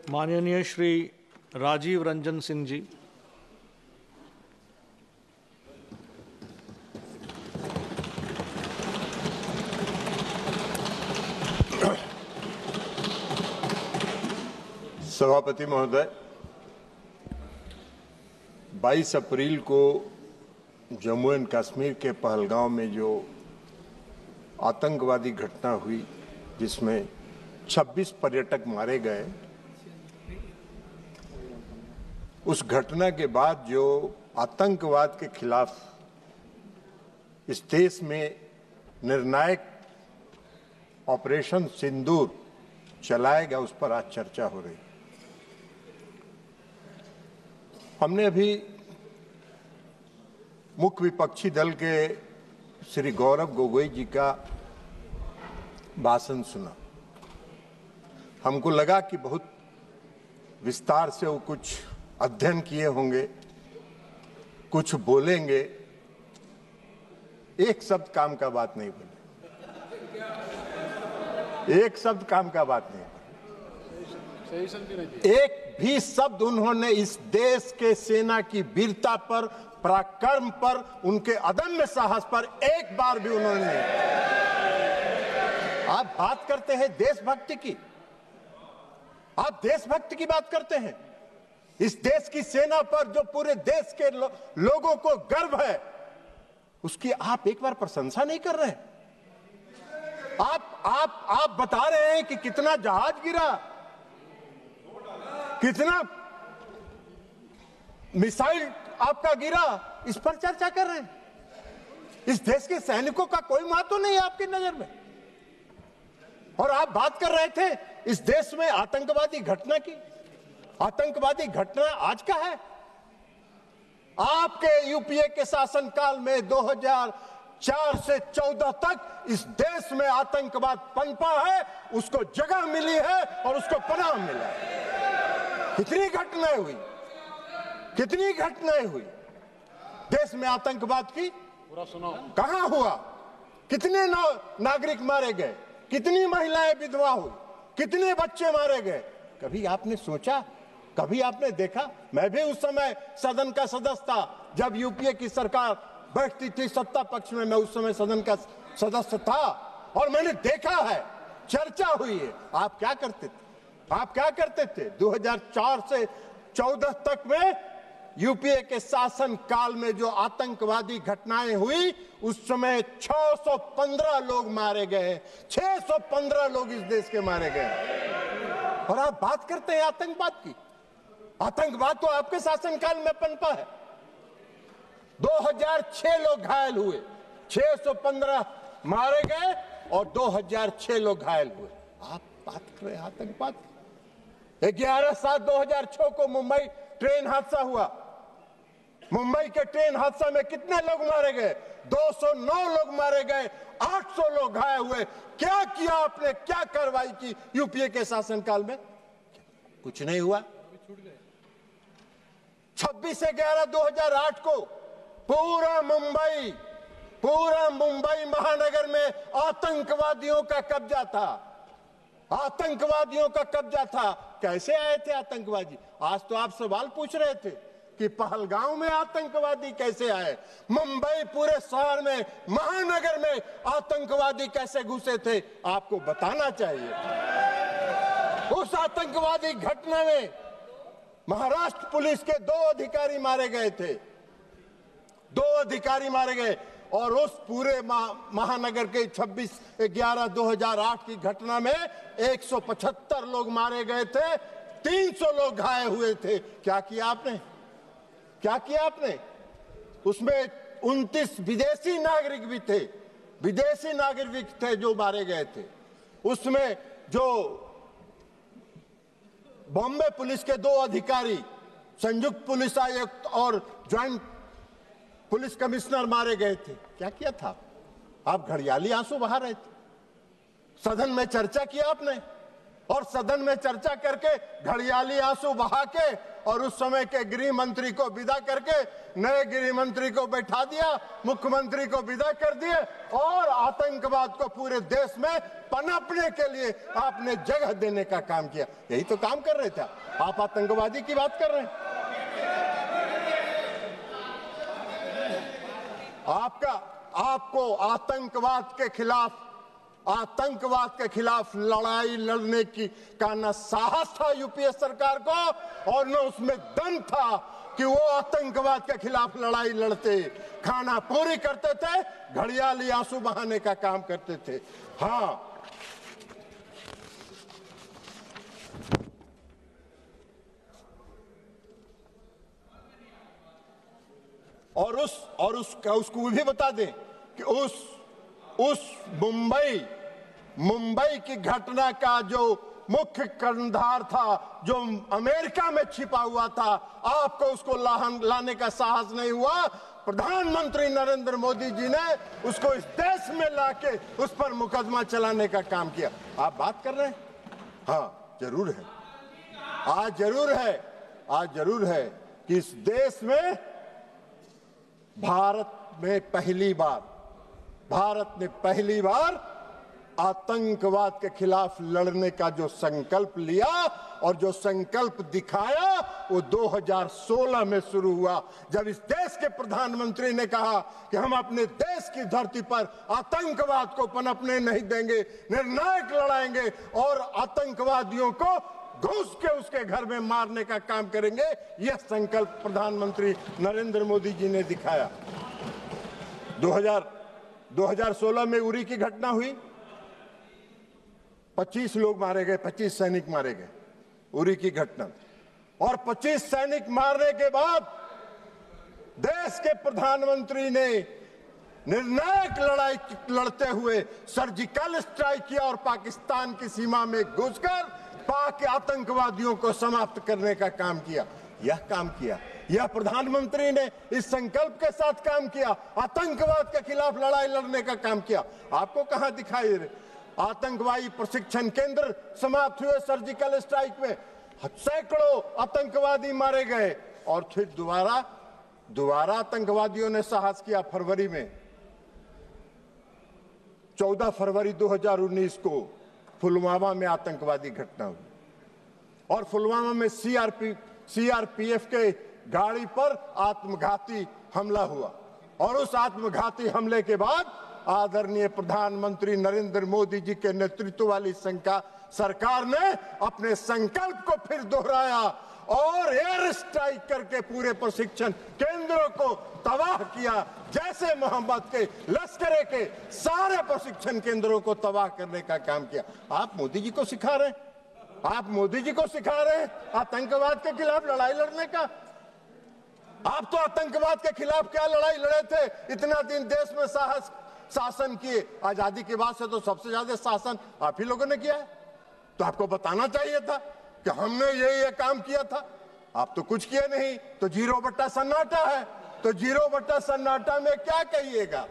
माननीय श्री राजीव रंजन सिंह जी। सभापति महोदय, 22 अप्रैल को जम्मू एंड कश्मीर के पहलगांव में जो आतंकवादी घटना हुई जिसमें 26 पर्यटक मारे गए, उस घटना के बाद जो आतंकवाद के खिलाफ इस देश में निर्णायक ऑपरेशन सिंदूर चलाया गया, उस पर आज चर्चा हो रही। हमने अभी मुख्य विपक्षी दल के श्री गौरव गोगोई जी का भाषण सुना। हमको लगा कि बहुत विस्तार से वो कुछ अध्ययन किए होंगे, कुछ बोलेंगे। एक शब्द काम का बात नहीं बोले, एक शब्द काम का बात नहीं, एक भी शब्द उन्होंने इस देश के सेना की वीरता पर, पराक्रम पर, उनके अदम्य साहस पर एक बार भी उन्होंने नहीं। आप बात करते हैं देशभक्ति की, आप देशभक्ति की बात करते हैं। इस देश की सेना पर जो पूरे देश के लोगों को गर्व है, उसकी आप एक बार प्रशंसा नहीं कर रहे। आप बता रहे हैं कि कितना जहाज गिरा, कितना मिसाइल आपका गिरा, इस पर चर्चा कर रहे हैं। इस देश के सैनिकों का कोई महत्व नहीं है आपकी नजर में। और आप बात कर रहे थे इस देश में आतंकवादी घटना की। आतंकवादी घटना आज का है। आपके यूपीए के शासनकाल में 2004 से 14 तक इस देश में आतंकवाद पनपा है, उसको जगह मिली है और उसको पनाह मिला है। कितनी घटनाएं हुई, कितनी घटनाएं हुई देश में आतंकवाद की। पूरा सुनाओ, कहां हुआ, कितने नागरिक मारे गए, कितनी महिलाएं विधवा हुई, कितने बच्चे मारे गए। कभी आपने सोचा, कभी आपने देखा? मैं भी उस समय सदन का सदस्य था जब यूपीए की सरकार बैठती थी सत्ता पक्ष में। मैं उस समय सदन का सदस्य था और मैंने देखा है, चर्चा हुई है। आप क्या करते थे, आप क्या करते थे? 2004 से 14 तक में यूपीए के शासन काल में जो आतंकवादी घटनाएं हुई, उस समय 615 लोग मारे गए, 615 लोग इस देश के मारे गए। और आप बात करते हैं आतंकवाद की। आतंकवाद तो आपके शासनकाल में पनपा है। 2006 लोग घायल हुए, 615 मारे गए और 2006 लोग घायल हुए। आप बात कर रहे हैं आतंकवाद की। 11/7/2006 को मुंबई ट्रेन हादसा हुआ। मुंबई के ट्रेन हादसा में कितने लोग मारे गए? 209 लोग मारे गए, 800 लोग घायल हुए। क्या किया आपने, क्या कार्रवाई की यूपीए के शासनकाल में? कुछ नहीं हुआ। 26/11/2008 को पूरा मुंबई महानगर में आतंकवादियों का कब्जा था, आतंकवादियों का कब्जा था। कैसे आए थे आतंकवादी? आज तो आप सवाल पूछ रहे थे कि पहलगांव में आतंकवादी कैसे आए, मुंबई पूरे शहर में, महानगर में आतंकवादी कैसे घुसे थे, आपको बताना चाहिए। उस आतंकवादी घटना में महाराष्ट्र पुलिस के 2 अधिकारी मारे गए थे, 2 अधिकारी मारे गए। और उस पूरे महानगर के 26/11/2008 की घटना में 175 लोग मारे गए थे, 300 लोग घायल हुए थे। क्या किया आपने, क्या किया आपने? उसमें 29 विदेशी नागरिक भी थे, विदेशी नागरिक थे जो मारे गए थे। उसमें जो बॉम्बे पुलिस के 2 अधिकारी, संयुक्त पुलिस आयुक्त और ज्वाइंट पुलिस कमिश्नर मारे गए थे। क्या किया था? आप घड़ियाली आंसू बहा रहे थे। सदन में चर्चा किया आपने और सदन में चर्चा करके घड़ियाली आंसू बहा के और उस समय के गृह मंत्री को विदा करके नए गृह मंत्री को बैठा दिया, मुख्यमंत्री को विदा कर दिए और आतंकवाद को पूरे देश में पनपने के लिए आपने जगह देने का काम किया। यही तो काम कर रहे थे आप। आतंकवादी की बात कर रहे हैं। आपको आतंकवाद के खिलाफ लड़ाई लड़ने का न साहस था यूपीए सरकार को और न उसमें दम था कि वो आतंकवाद के खिलाफ लड़ाई लड़ते। खाना पूरी करते थे, घड़ियाली आंसू बहाने का काम करते थे। हाँ, और उसको भी बता दें कि उस मुंबई की घटना का जो मुख्य कर्णधार था, जो अमेरिका में छिपा हुआ था, आपको उसको लाने का साहस नहीं हुआ। प्रधानमंत्री नरेंद्र मोदी जी ने उसको इस देश में लाके उस पर मुकदमा चलाने का काम किया। आप बात कर रहे हैं? हाँ, जरूर है। आज जरूर है कि इस देश में भारत ने पहली बार आतंकवाद के खिलाफ लड़ने का जो संकल्प लिया और जो संकल्प दिखाया वो 2016 में शुरू हुआ, जब इस देश के प्रधानमंत्री ने कहा कि हम अपने देश की धरती पर आतंकवाद को पनपने नहीं देंगे, निर्णायक लड़ाएंगे और आतंकवादियों को घुस के उसके घर में मारने का काम करेंगे। यह संकल्प प्रधानमंत्री नरेंद्र मोदी जी ने दिखाया। 2016 में उरी की घटना हुई, 25 लोग मारे गए, 25 सैनिक मारे गए, उरी की घटना। और 25 सैनिक मारने के बाद देश के प्रधानमंत्री ने निर्णायक लड़ाई लड़ते हुए सर्जिकल स्ट्राइक किया और पाकिस्तान की सीमा में घुसकर पाक आतंकवादियों को समाप्त करने का काम किया। यह प्रधानमंत्री ने इस संकल्प के साथ काम किया, आतंकवाद के खिलाफ लड़ाई लड़ने का काम किया। आपको कहां दिखाई दे रहे? आतंकवादी प्रशिक्षण केंद्र समाप्त हुए सर्जिकल स्ट्राइक में, सैकड़ों आतंकवादी मारे गए और फिर दोबारा आतंकवादियों ने साहस किया। फरवरी में 14 फरवरी 2019 को पुलवामा में आतंकवादी घटना हुई और पुलवामा में सीआरपीएफ के गाड़ी पर आत्मघाती हमला हुआ और उस आत्मघाती हमले के बाद आदरणीय प्रधानमंत्री नरेंद्र मोदी जी के नेतृत्व वाली सरकार ने अपने संकल्प को फिर दोहराया और एयर स्ट्राइक करके पूरे प्रशिक्षण केंद्रों को तबाह किया। जैसे मोहम्मद के लश्करे के सारे प्रशिक्षण केंद्रों को तबाह करने का काम किया। आप मोदी जी को सिखा रहे हैं आतंकवाद के खिलाफ लड़ाई लड़ने का। आप तो आतंकवाद के खिलाफ क्या लड़ाई लड़े थे? इतना दिन देश में शासन किए। आजादी के बाद से तो सबसे ज्यादा शासन आप ही लोगों ने किया है। तो आपको बताना चाहिए था कि हमने ये काम किया था। आप तो कुछ किए नहीं, तो 0 सन्नाटा है। तो 0 सन्नाटा में क्या कहिएगा?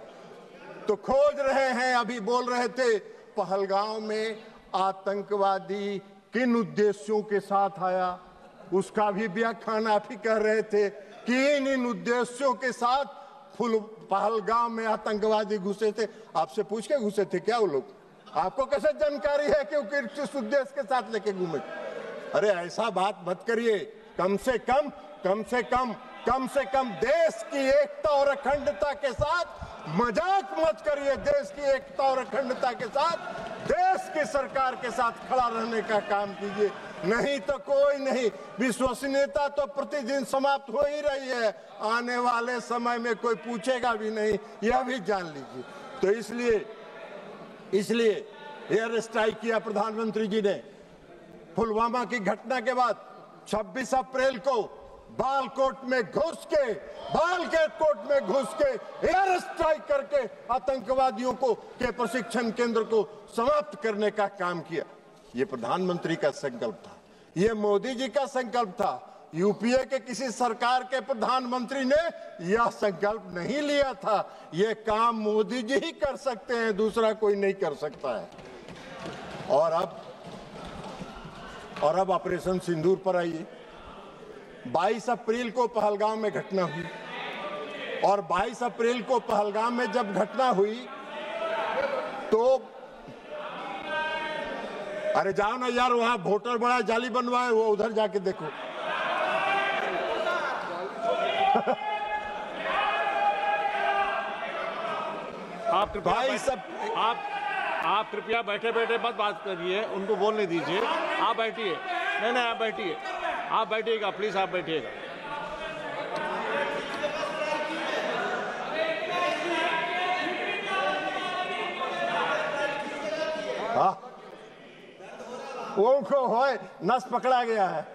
तो खोज रहे हैं। अभी बोल रहे थे पहलगांव में आतंकवादी किन उद्देश्यों के साथ आया, उसका भी व्याख्यान आप ही कर रहे थे कि इन उद्देश्यों के साथ पहलगांव में आतंकवादी घुसे थे। आपसे पूछ के घुसे थे क्या वो लोग? आपको कैसे जानकारी है कि वो किस उद्देश्य के साथ लेके घूमे? अरे ऐसा बात मत करिए। कम से कम देश की एकता और अखंडता के साथ मजाक मत करिए। देश की एकता और अखंडता के साथ देश की सरकार के साथ खड़ा रहने का काम कीजिए। नहीं तो कोई नहीं। विश्वसनीयता तो प्रतिदिन समाप्त हो ही रही है। आने वाले समय में कोई पूछेगा भी नहीं, यह भी जान लीजिए। तो इसलिए एयर स्ट्राइक किया प्रधानमंत्री जी ने। पुलवामा की घटना के बाद 26 अप्रैल को बालकोट में घुस के एयर स्ट्राइक करके आतंकवादियों के प्रशिक्षण केंद्र को समाप्त करने का काम किया। ये प्रधानमंत्री का संकल्प था, ये मोदी जी का संकल्प था। यूपीए के किसी सरकार के प्रधानमंत्री ने यह संकल्प नहीं लिया था। यह काम मोदी जी ही कर सकते हैं, दूसरा कोई नहीं कर सकता है। और अब ऑपरेशन सिंदूर पर आइए। 22 अप्रैल को पहलगाम में घटना हुई और 22 अप्रैल को पहलगाम में जब घटना हुई तो अरे जाओ ना यार, वहां वोटर बड़ा जाली बनवाए, वो उधर जाके देखो। आप कृपया बैठे बैठे मत बात करिए, उनको बोलने दीजिए। आप बैठिए। नहीं नहीं, आप बैठिए, आप बैठिएगा प्लीज, आप बैठिएगा। हाँ, उनको होए नस पकड़ा गया है,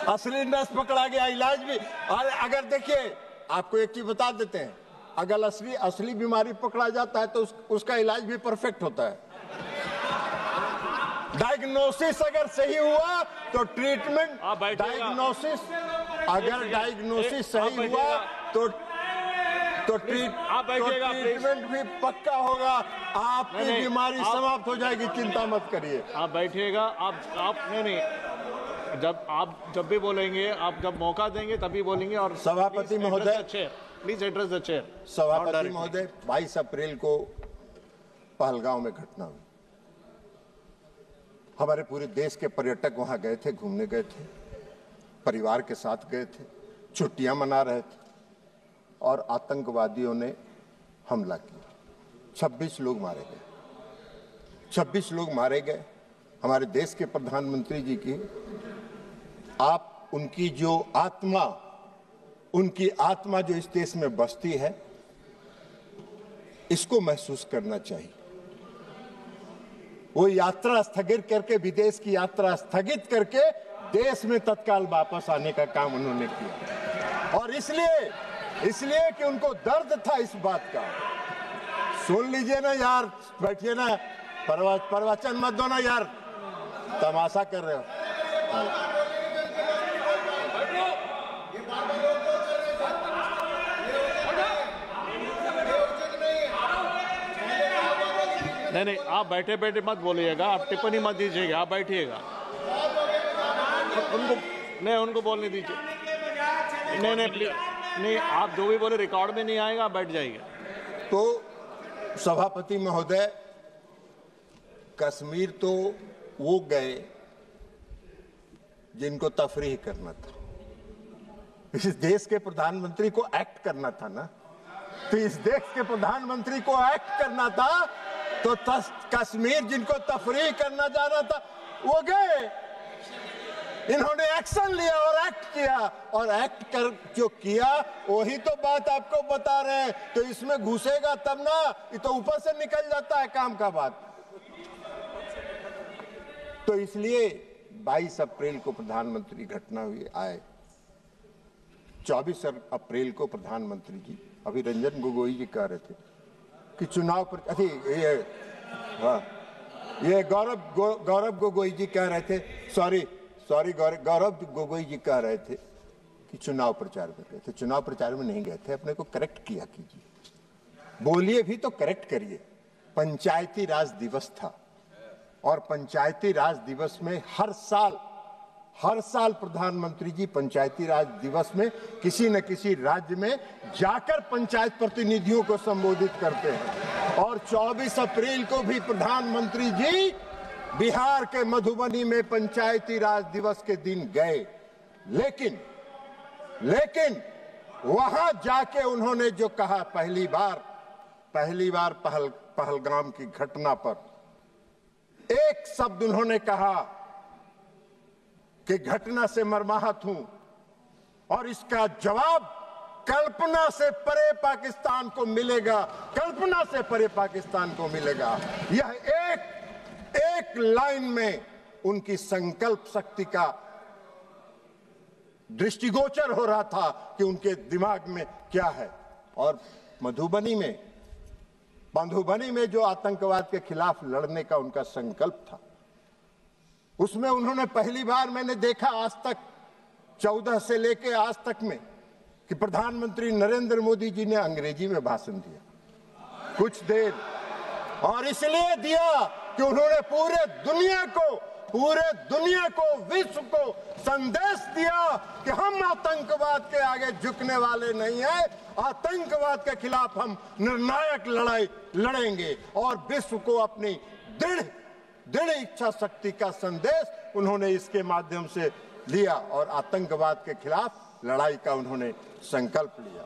असली नस पकड़ा गया। इलाज भी, अगर देखिए आपको एक चीज बता देते हैं, अगर असली बीमारी पकड़ा जाता है तो उसका इलाज भी परफेक्ट होता है। डायग्नोसिस अगर सही हुआ तो ट्रीटमेंट, डायग्नोसिस अगर डायग्नोसिस सही हुआ तो ट्रीटमेंट भी पक्का होगा, आपकी बीमारी समाप्त हो जाएगी, चिंता मत करिए। आप बैठिएगा। आप नहीं, जब भी बोलेंगे, आप जब मौका देंगे तभी बोलेंगे। और सभापति महोदय, प्लीज एड्रेस द चेयर। सभापति महोदय, 22 अप्रैल को पहलगाम में घटना हुई। हमारे पूरे देश के पर्यटक वहां गए थे, घूमने गए थे, परिवार के साथ गए थे, छुट्टियां मना रहे थे और आतंकवादियों ने हमला किया। 26 लोग मारे गए, 26 लोग मारे गए। हमारे देश के प्रधानमंत्री जी की, आप उनकी आत्मा जो इस देश में बसती है, इसको महसूस करना चाहिए। वो यात्रा स्थगित करके, विदेश की यात्रा स्थगित करके देश में तत्काल वापस आने का काम उन्होंने किया। और इसलिए कि उनको दर्द था इस बात का। सुन लीजिए ना यार, बैठिए ना, प्रवचन मत दो ना यार, तमाशा कर रहे हो। नहीं, आप बैठे बैठे मत बोलिएगा, आप टिप्पणी मत दीजिएगा, आप बैठिएगा। उनको बोलने दीजिए। नहीं प्लीज, नहीं, आप जो भी बोले रिकॉर्ड में नहीं आएगा, आप बैठ जाइए। तो सभापति महोदय, कश्मीर तो वो गए जिनको तफरीह करना था। इस देश के प्रधानमंत्री को एक्ट करना था ना, तो इस देश के प्रधानमंत्री को एक्ट करना था, तो कश्मीर जिनको तफरीह करना जाना था वो गए। इन्होंने एक्शन लिया और एक्ट किया, और एक्ट कर जो किया वही तो बात आपको बता रहे हैं। तो इसमें घुसेगा तब ना, ये तो ऊपर से निकल जाता है काम का बात। तो इसलिए 22 अप्रैल को प्रधानमंत्री घटना हुई आए। 24 अप्रैल को प्रधानमंत्री जी, अभी रंजन गोगोई जी कह रहे थे कि चुनाव पर, ये गौरव गोगोई जी कह रहे थे, सॉरी गौरव गोगोई जी कह रहे थे कि चुनाव प्रचार में गए थे। चुनाव प्रचार में नहीं गए थे, अपने को करेक्ट किया कीजिए, बोलिए भी तो करेक्ट करिए। पंचायती राज दिवस था और पंचायती राज दिवस में हर साल प्रधानमंत्री जी पंचायती राज दिवस में किसी न किसी राज्य में जाकर पंचायत प्रतिनिधियों को संबोधित करते हैं। और 24 अप्रैल को भी प्रधानमंत्री जी बिहार के मधुबनी में पंचायती राज दिवस के दिन गए। लेकिन वहां जाके उन्होंने जो कहा, पहली बार पहलगाम की घटना पर एक शब्द उन्होंने कहा कि घटना से मर्माहत हूं और इसका जवाब कल्पना से परे पाकिस्तान को मिलेगा, कल्पना से परे पाकिस्तान को मिलेगा। यह एक लाइन में उनकी संकल्प शक्ति का दृष्टिगोचर हो रहा था कि उनके दिमाग में क्या है। और मधुबनी में जो आतंकवाद के खिलाफ लड़ने का उनका संकल्प था, उसमें उन्होंने पहली बार मैंने देखा आज तक 14 से लेके आज तक में कि प्रधानमंत्री नरेंद्र मोदी जी ने अंग्रेजी में भाषण दिया कुछ देर, और इसलिए दिया कि उन्होंने पूरे दुनिया को पूरे दुनिया को, विश्व को संदेश दिया कि हम आतंकवाद के आगे झुकने वाले नहीं हैं, आतंकवाद के खिलाफ हम निर्णायक लड़ाई लड़ेंगे। और विश्व को अपनी दृढ़ इच्छा शक्ति का संदेश उन्होंने इसके माध्यम से लिया और आतंकवाद के खिलाफ लड़ाई का उन्होंने संकल्प लिया।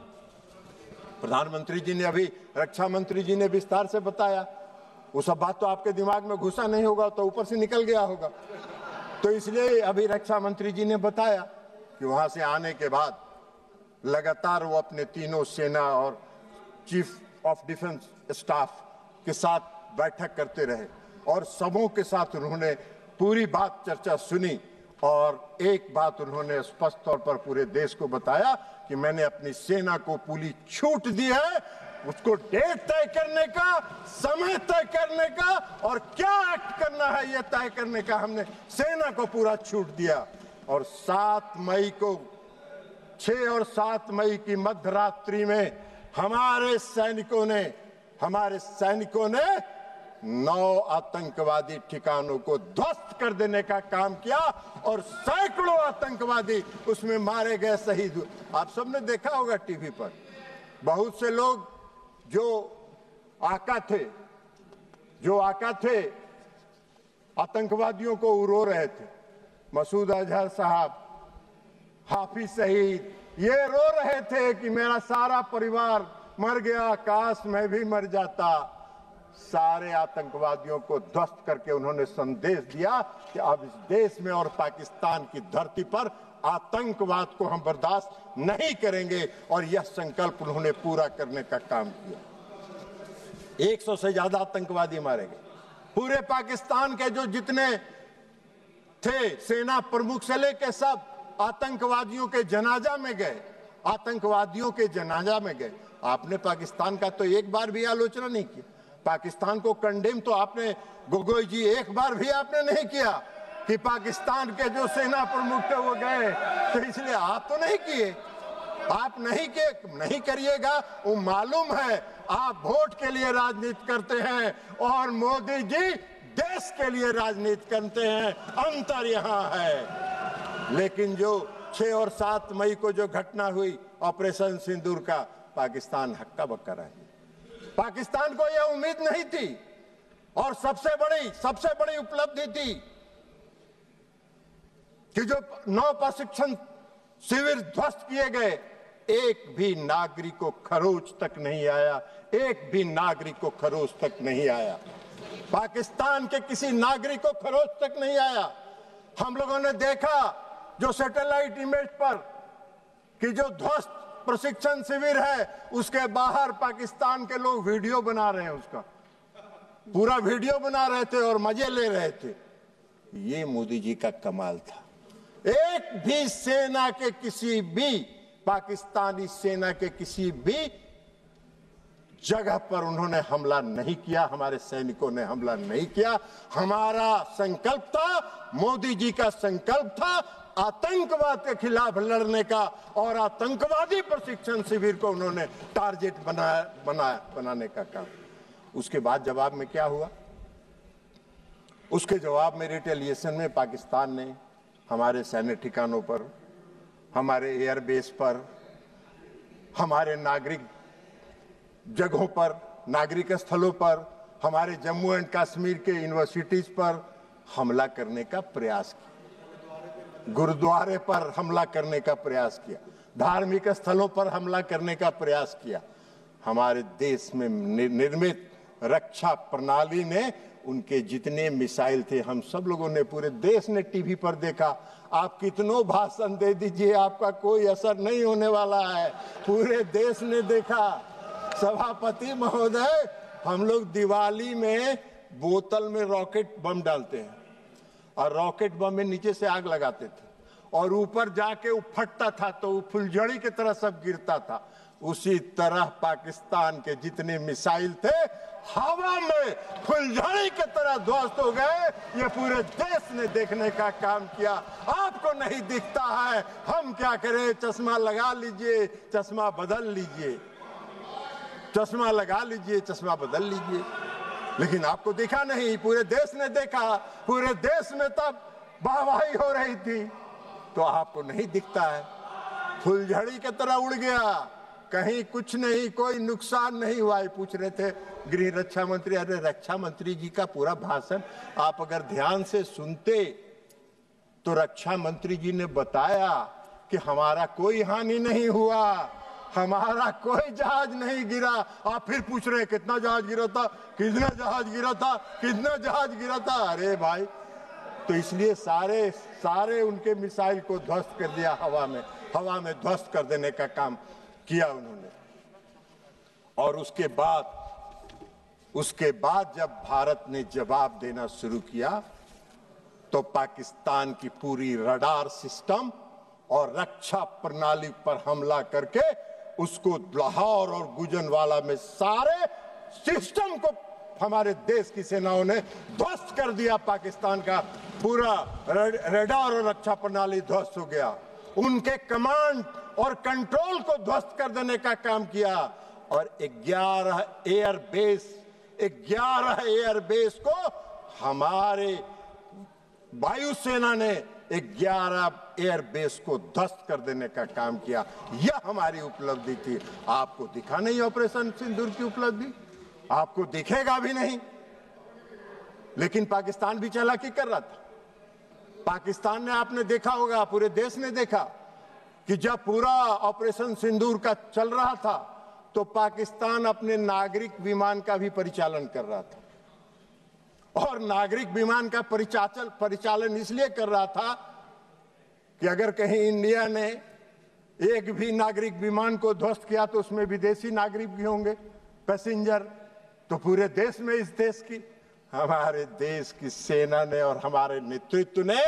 प्रधानमंत्री जी ने अभी, रक्षा मंत्री जी ने विस्तार से बताया। वो सब बात तो आपके दिमाग में घुसा नहीं होगा, तो ऊपर से निकल गया होगा। तो इसलिए अभी रक्षा मंत्री जी ने बताया कि वहां से आने के बाद लगातार वो अपने तीनों सेना और चीफ ऑफ डिफेंस स्टाफ के साथ बैठक करते रहे और सबों के साथ उन्होंने पूरी बात चर्चा सुनी। और एक बात उन्होंने स्पष्ट तौर पर पूरे देश को बताया कि मैंने अपनी सेना को पूरी छूट दी है, उसको डेट तय करने का, समय तय करने का और क्या एक्ट करना है ये तय करने का हमने सेना को पूरा छूट दिया। और 7 मई को, 6 और 7 मई की मध्यरात्रि में हमारे सैनिकों ने 9 आतंकवादी ठिकानों को ध्वस्त कर देने का काम किया और सैकड़ों आतंकवादी उसमें मारे गए, शहीद हुए। आप सबने देखा होगा टीवी पर, बहुत से लोग जो आका थे आतंकवादियों को रो रहे थे। मसूद अजहर साहब, हाफिज शहीद, ये रो रहे थे कि मेरा सारा परिवार मर गया, काश मैं भी मर जाता। सारे आतंकवादियों को ध्वस्त करके उन्होंने संदेश दिया कि अब इस देश में और पाकिस्तान की धरती पर आतंकवाद को हम बर्दाश्त नहीं करेंगे। और यह संकल्प उन्होंने पूरा करने का काम किया। 100 से ज्यादा आतंकवादी मारे गए। पूरे पाकिस्तान के जो जितने थे, सेना प्रमुख से लेकर सब आतंकवादियों के जनाजा में गए। आपने पाकिस्तान का तो एक बार भी आलोचना नहीं की। पाकिस्तान को कंडेम तो आपने, गोगोई जी, एक बार भी आपने नहीं किया कि पाकिस्तान के जो सेना प्रमुख थे वो गए। तो इसलिए आप तो नहीं किए, आप नहीं करिएगा। वो मालूम है आप वोट के लिए राजनीति करते हैं और मोदी जी देश के लिए राजनीति करते हैं, अंतर यहाँ है। लेकिन जो 6 और 7 मई को जो घटना हुई ऑपरेशन सिंदूर का, पाकिस्तान हक्का बक्का रहा। पाकिस्तान को यह उम्मीद नहीं थी और सबसे बड़ी उपलब्धि थी कि जो 9 प्रशिक्षण शिविर ध्वस्त किए गए, एक भी नागरिक को खरोच तक नहीं आया। पाकिस्तान के किसी नागरिक को खरोच तक नहीं आया। हम लोगों ने देखा जो सैटेलाइट इमेज पर कि जो ध्वस्त प्रशिक्षण शिविर है उसके बाहर पाकिस्तान के लोग वीडियो बना रहे हैं, उसका पूरा वीडियो बना रहे थे और मजे ले रहे थे। ये मोदी जी का कमाल था। एक भी सेना के किसी भी, पाकिस्तानी सेना के किसी भी जगह पर उन्होंने हमला नहीं किया, हमारे सैनिकों ने हमला नहीं किया। हमारा संकल्प था, मोदी जी का संकल्प था आतंकवाद के खिलाफ लड़ने का और आतंकवादी प्रशिक्षण शिविर को उन्होंने टारगेट बनाने का काम। उसके बाद जवाब में क्या हुआ? उसके जवाब में रिटेलिएशन में पाकिस्तान ने हमारे सैन्य ठिकानों पर, हमारे एयरबेस पर, हमारे नागरिक जगहों पर, नागरिक स्थलों पर, हमारे जम्मू एंड कश्मीर के यूनिवर्सिटीज पर हमला करने का प्रयास किया, गुरुद्वारे पर हमला करने का प्रयास किया, धार्मिक स्थलों पर हमला करने का प्रयास किया। हमारे देश में निर्मित रक्षा प्रणाली ने उनके जितने मिसाइल थे, हम सब लोगों ने, पूरे देश ने टीवी पर देखा। आप कितनों भाषण दे दीजिए, आपका कोई असर नहीं होने वाला है। पूरे देश ने देखा। सभापति महोदय, हम लोग दिवाली में बोतल में रॉकेट बम डालते हैं और रॉकेट बम में नीचे से आग लगाते थे और ऊपर जाके वो फटता था तो वो फुलझड़ी की तरह सब गिरता था। उसी तरह पाकिस्तान के जितने मिसाइल थे हवा में फुलझड़ी की तरह ध्वस्त हो गए। ये पूरे देश ने देखने का काम किया। आपको नहीं दिखता है, हम क्या करें? चश्मा लगा लीजिए, चश्मा बदल लीजिए, चश्मा लगा लीजिए, चश्मा बदल लीजिए। लेकिन आपको दिखा नहीं, पूरे देश ने देखा, पूरे देश में तब वाहवाही हो रही थी, तो आपको नहीं दिखता है। फुलझड़ी की तरह उड़ गया, कहीं कुछ नहीं, कोई नुकसान नहीं हुआ। पूछ रहे थे गृह रक्षा मंत्री, अरे रक्षा मंत्री जी का पूरा भाषण आप अगर ध्यान से सुनते तो रक्षा मंत्री जी ने बताया कि हमारा कोई हानि नहीं हुआ, हमारा कोई जहाज नहीं गिरा। आप फिर पूछ रहे हैं कितना जहाज गिरा था, कितना जहाज गिरा था, कितना जहाज गिरा था। अरे भाई, तो इसलिए सारे उनके मिसाइल को ध्वस्त कर दिया, हवा में ध्वस्त कर देने का काम किया उन्होंने। और उसके बाद जब भारत ने जवाब देना शुरू किया तो पाकिस्तान की पूरी रडार सिस्टम और रक्षा प्रणाली पर हमला करके उसको लाहौर और गुजरांवाला में सारे सिस्टम को हमारे देश की सेनाओं ने ध्वस्त कर दिया। पाकिस्तान का पूरा रडार और रक्षा प्रणाली ध्वस्त हो गया, उनके कमांड और कंट्रोल को ध्वस्त कर देने का काम किया। और 11 एयरबेस को हमारे वायुसेना ने 11 एयरबेस को ध्वस्त कर देने का काम किया। यह हमारी उपलब्धि थी। आपको दिखा नहीं ऑपरेशन सिंदूर की उपलब्धि, आपको दिखेगा भी नहीं। लेकिन पाकिस्तान भी चालाकी कर रहा था। पाकिस्तान ने, आपने देखा होगा, पूरे देश ने देखा कि जब पूरा ऑपरेशन सिंदूर का चल रहा था तो पाकिस्तान अपने नागरिक विमान का भी परिचालन कर रहा था। और नागरिक विमान का परिचालन इसलिए कर रहा था कि अगर कहीं इंडिया ने एक भी नागरिक विमान को ध्वस्त किया तो उसमें विदेशी नागरिक भी होंगे, पैसेंजर। तो पूरे देश में, इस देश की, हमारे देश की सेना ने और हमारे नेतृत्व ने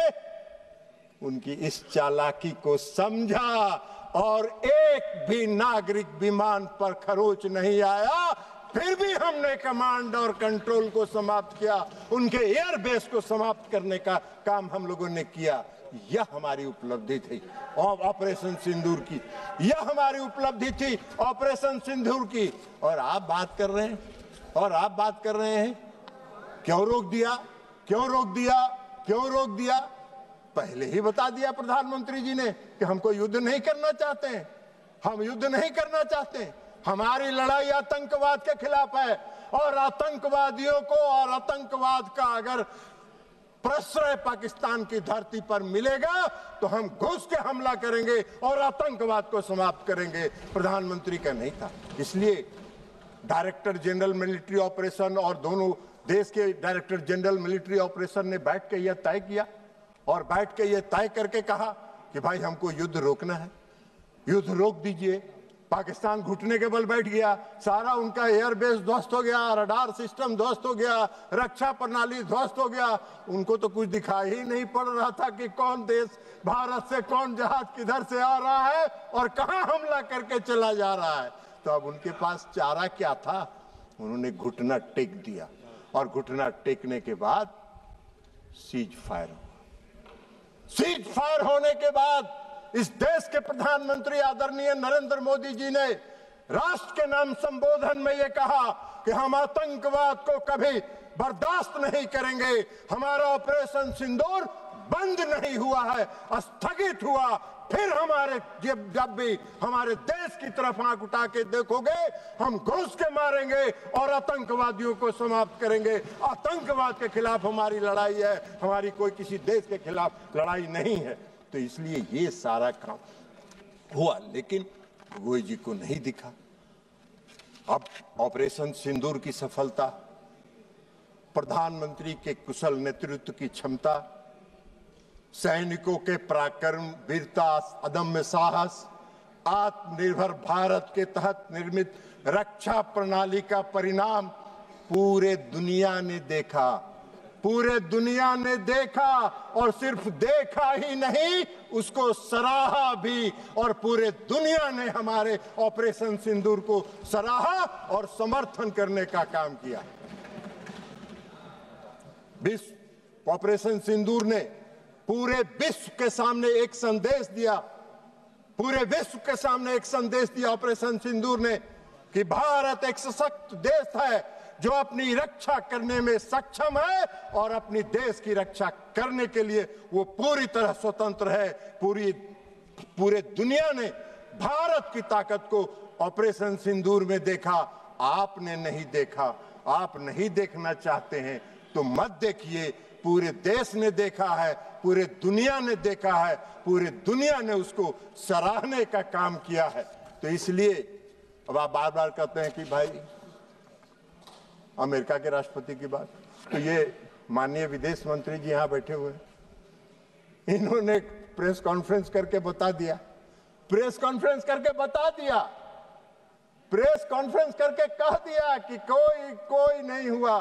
उनकी इस चालाकी को समझा और एक भी नागरिक विमान पर खरोच नहीं आया। फिर भी हमने कमांड और कंट्रोल को समाप्त किया, उनके एयरबेस को समाप्त करने का काम हम लोगों ने किया। यह हमारी उपलब्धि थी ऑपरेशन सिंदूर की, यह हमारी उपलब्धि थी ऑपरेशन सिंदूर की। और आप बात कर रहे हैं क्यों रोक दिया, क्यों रोक दिया, क्यों रोक दिया। पहले ही बता दिया प्रधानमंत्री जी ने कि हमको युद्ध नहीं करना चाहते हैं, हम युद्ध नहीं करना चाहते। हमारी लड़ाई आतंकवाद के खिलाफ है और आतंकवादियों को और आतंकवाद का अगर प्रश्रय पाकिस्तान की धरती पर मिलेगा तो हम घुस के हमला करेंगे और आतंकवाद को समाप्त करेंगे। प्रधानमंत्री का नहीं था। इसलिए डायरेक्टर जनरल मिलिट्री ऑपरेशन और दोनों देश के डायरेक्टर जनरल मिलिट्री ऑपरेशन ने बैठ के यह तय किया और बैठ के यह तय करके कहा कि भाई हमको युद्ध रोकना है, युद्ध रोक दीजिए। पाकिस्तान घुटने के बल बैठ गया, सारा उनका एयरबेस ध्वस्त हो गया, रडार सिस्टम ध्वस्त हो गया, रक्षा प्रणाली ध्वस्त हो गया। उनको तो कुछ दिखाई ही नहीं पड़ रहा था कि कौन देश, भारत से कौन जहाज किधर से आ रहा है और कहां हमला करके चला जा रहा है। तो अब उनके पास चारा क्या था, उन्होंने घुटना टेक दिया और घुटना टेकने के बाद सीज फायर हुआ। सीज फायर होने के बाद इस देश के प्रधानमंत्री आदरणीय नरेंद्र मोदी जी ने राष्ट्र के नाम संबोधन में यह कहा कि हम आतंकवाद को कभी बर्दाश्त नहीं करेंगे। हमारा ऑपरेशन सिंदूर बंद नहीं हुआ है, स्थगित हुआ। फिर हमारे जब भी हमारे देश की तरफ आंख उठा के देखोगे, हम घुस के मारेंगे और आतंकवादियों को समाप्त करेंगे। आतंकवाद के खिलाफ हमारी लड़ाई है, हमारी कोई किसी देश के खिलाफ लड़ाई नहीं है। तो इसलिए ये सारा काम हुआ, लेकिन गोगोई जी को नहीं दिखा। अब ऑपरेशन सिंदूर की सफलता, प्रधानमंत्री के कुशल नेतृत्व की क्षमता, सैनिकों के पराक्रम, वीरता, अदम्य साहस, आत्मनिर्भर भारत के तहत निर्मित रक्षा प्रणाली का परिणाम पूरे दुनिया ने देखा। पूरे दुनिया ने देखा और सिर्फ देखा ही नहीं, उसको सराहा भी। और पूरे दुनिया ने हमारे ऑपरेशन सिंदूर को सराहा और समर्थन करने का काम किया। विश्व ऑपरेशन सिंदूर ने पूरे विश्व के सामने एक संदेश दिया, पूरे विश्व के सामने एक संदेश दिया ऑपरेशन सिंदूर ने कि भारत एक सशक्त देश है, जो अपनी रक्षा करने में सक्षम है और अपनी देश की रक्षा करने के लिए वो पूरी तरह स्वतंत्र है। पूरे दुनिया ने भारत की ताकत को ऑपरेशन सिंदूर में देखा, आपने नहीं देखा। आप नहीं देखना चाहते हैं तो मत देखिए, पूरे देश ने देखा है, पूरे दुनिया ने देखा है, पूरी दुनिया ने उसको सराहने का काम किया है। तो इसलिए अब आप बार बार कहते हैं कि भाई अमेरिका के राष्ट्रपति की बात, तो ये माननीय विदेश मंत्री जी यहाँ बैठे हुए हैं, इन्होंने प्रेस कॉन्फ्रेंस करके बता दिया, प्रेस कॉन्फ्रेंस करके बता दिया, प्रेस कॉन्फ्रेंस करके कह दिया कि कोई नहीं हुआ।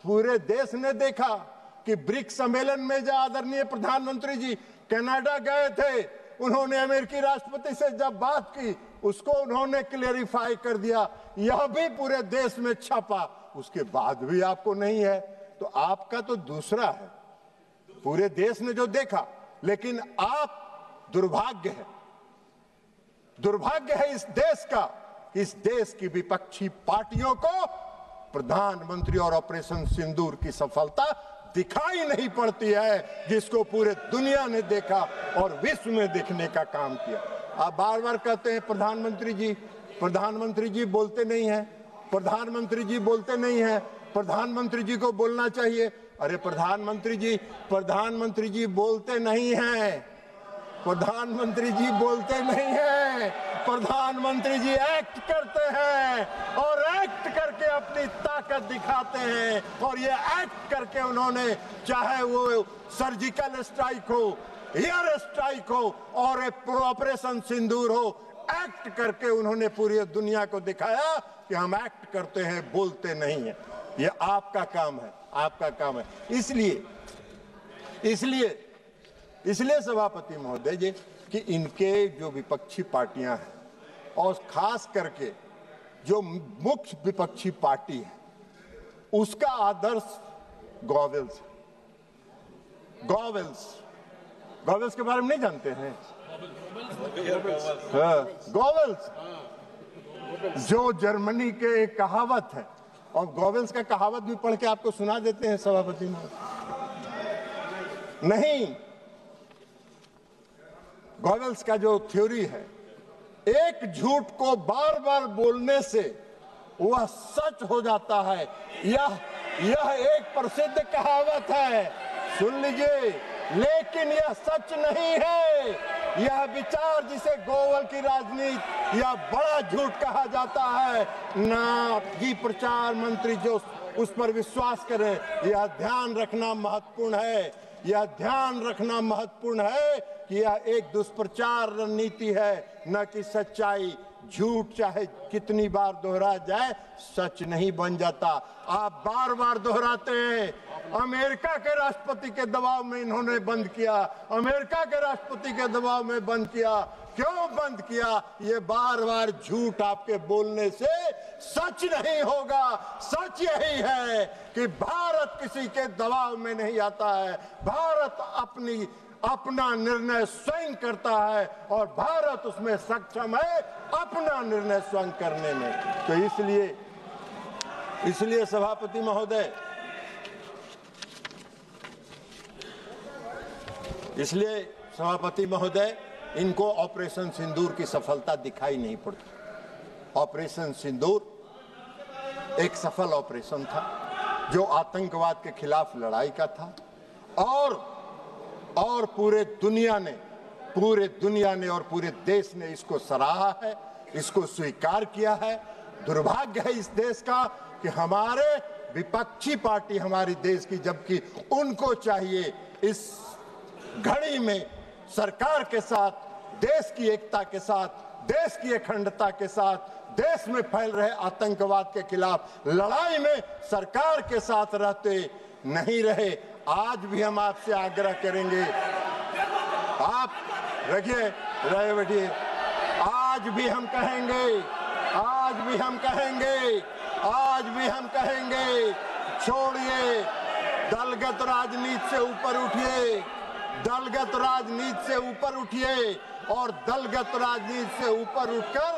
पूरे देश ने देखा कि ब्रिक्स सम्मेलन में जो आदरणीय प्रधानमंत्री जी कनाडा गए थे, उन्होंने अमेरिकी राष्ट्रपति से जब बात की उसको उन्होंने क्लेरिफाई कर दिया, यह भी पूरे देश में छपा, उसके बाद भी आपको नहीं है। तो आपका तो दूसरा है, पूरे देश ने जो देखा, लेकिन आप दुर्भाग्य है इस देश का, इस देश की विपक्षी पार्टियों को प्रधानमंत्री और ऑपरेशन सिंदूर की सफलता दिखाई नहीं पड़ती है, जिसको पूरे दुनिया ने देखा और विश्व में देखने का काम किया। आप बार बार कहते हैं प्रधानमंत्री जी बोलते नहीं हैं, प्रधानमंत्री जी बोलते नहीं हैं, प्रधानमंत्री जी को बोलना चाहिए। अरे प्रधानमंत्री जी बोलते नहीं हैं, प्रधानमंत्री जी बोलते नहीं हैं, प्रधानमंत्री जी एक्ट करते हैं और एक्ट करके अपनी ताकत दिखाते हैं। और ये एक्ट करके उन्होंने, चाहे वो सर्जिकल स्ट्राइक हो, एयर स्ट्राइक हो और ऑपरेशन सिंदूर हो, एक्ट करके उन्होंने पूरी दुनिया को दिखाया कि हम एक्ट करते हैं, बोलते नहीं हैं। ये आपका काम है, आपका काम है। इसलिए सभापति महोदय जी कि इनके जो विपक्षी पार्टियां हैं और खास करके जो मुख्य विपक्षी पार्टी है, उसका आदर्श गॉवेल्स के बारे में नहीं जानते हैं? गॉवेल्स जो जर्मनी के एक कहावत है, और गॉवेल्स का कहावत भी पढ़ के आपको सुना देते हैं सभापति महोदय। नहीं, गॉवेल्स का जो थ्योरी है, एक झूठ को बार बार बोलने से वह सच हो जाता है। यह एक प्रसिद्ध कहावत है, सुन लीजिए, लेकिन यह सच नहीं है। यह विचार जिसे गोवल की राजनीति या बड़ा झूठ कहा जाता है ना, जी प्रचार मंत्री जो उस पर विश्वास करें, यह ध्यान रखना महत्वपूर्ण है, यह ध्यान रखना महत्वपूर्ण है कि यह एक दुष्प्रचार रणनीति है, न कि सच्चाई। झूठ चाहे कितनी बार दोहरा जाए, सच नहीं बन जाता। आप बार बार दोहराते हैं, अमेरिका के राष्ट्रपति के दबाव में इन्होंने बंद किया, अमेरिका के राष्ट्रपति के दबाव में बंद किया। क्यों बंद किया? ये बार बार झूठ आपके बोलने से सच नहीं होगा। सच यही है कि भारत किसी के दबाव में नहीं आता है, भारत अपना निर्णय स्वयं करता है और भारत उसमें सक्षम है अपना निर्णय स्वयं करने में। तो इसलिए सभापति महोदय, इनको ऑपरेशन सिंदूर की सफलता दिखाई नहीं पड़ती। ऑपरेशन सिंदूर एक सफल ऑपरेशन था जो आतंकवाद के खिलाफ लड़ाई का था, और पूरे दुनिया ने और पूरे देश ने इसको सराहा है, इसको स्वीकार किया है। दुर्भाग्य है इस देश का कि हमारे विपक्षी पार्टी हमारी देश की, जबकि उनको चाहिए इस घड़ी में सरकार के साथ, देश की एकता के साथ, देश की अखंडता के साथ, देश में फैल रहे आतंकवाद के खिलाफ लड़ाई में सरकार के साथ रहते नहीं रहे। आज भी हम आपसे आग्रह करेंगे, आप रखिए, रहे बैठिए, आज भी हम कहेंगे, छोड़िए दलगत राजनीति से ऊपर उठिए, दलगत राजनीति से ऊपर उठिए और दलगत राजनीति से ऊपर उठकर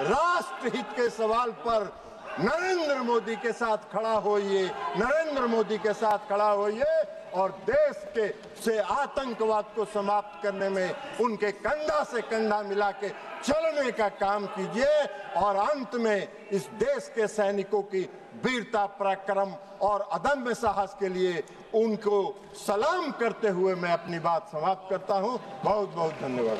राष्ट्रहित के सवाल पर नरेंद्र मोदी के साथ खड़ा होइए, नरेंद्र मोदी के साथ खड़ा होइए और देश के से आतंकवाद को समाप्त करने में उनके कंधा से कंधा मिला के चलने का काम कीजिए। और अंत में इस देश के सैनिकों की वीरता, पराक्रम और अदम्य साहस के लिए उनको सलाम करते हुए मैं अपनी बात समाप्त करता हूं। बहुत बहुत धन्यवाद।